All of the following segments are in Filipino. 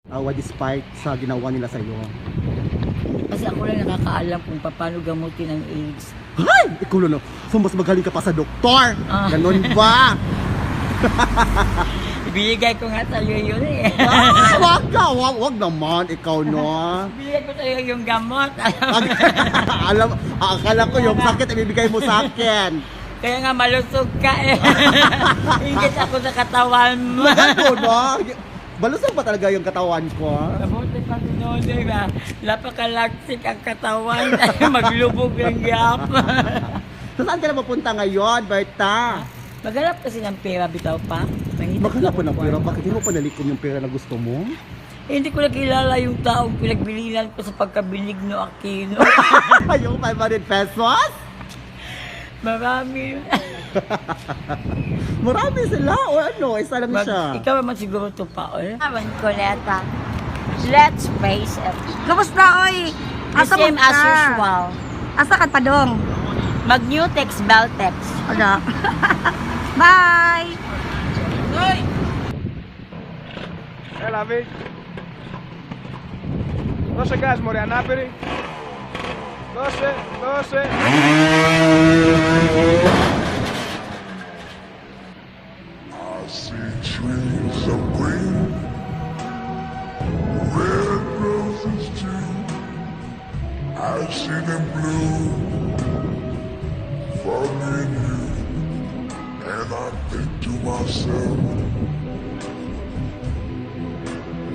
Awa despite sa ginawa nila sa iyo. Kasi ako lang nakakaalam kung paano gamutin ang AIDS. Ay! Ikaw no. So mas magaling ka pa sa doktor. Ganon ba? Ibigay ko nga sa'yo yun eh. Ay, wag ka. Wag naman. Ikaw no. Ibigay ko sa'yo yung gamot. Akala ko yung sakit ibibigay mo sa akin. Kaya nga malusog ka eh. Ingit ako sa katawan mo. Ako no. Balusog ba talaga yung katawan ko? Mabuti pa noon diba? Napakalaksik ang katawan. Maglubog lang yap. So saan ka na mapunta ngayon, Berta? Maghanap kasi ng pera, bitaw pa. Maghanap pa ng pera. Bakit hindi mo pa nalikom yung pera na gusto mo? Hindi ko nakilala yung taong pinagbilinan ko sa pagkabilig no Aquino. Yung 500 pesos? Marami. Marami sila o ano? Isa lang siya. Ikaw naman siguro ito pa, eh. Naman Coleta. Let's face it. Kumusta, oy? The Asa same mo as ka? usual. Asa ka pa dong? Mag-Newtex, Beltex. Wala. Bye! Έλα, Βίκ. Δώσε γκάζ, μωρέ, ανάπηρη. Δώσε, δώσε. I see trees of green, red roses too. I see them blue for me and you. And I think to myself,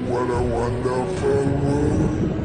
what a wonderful world.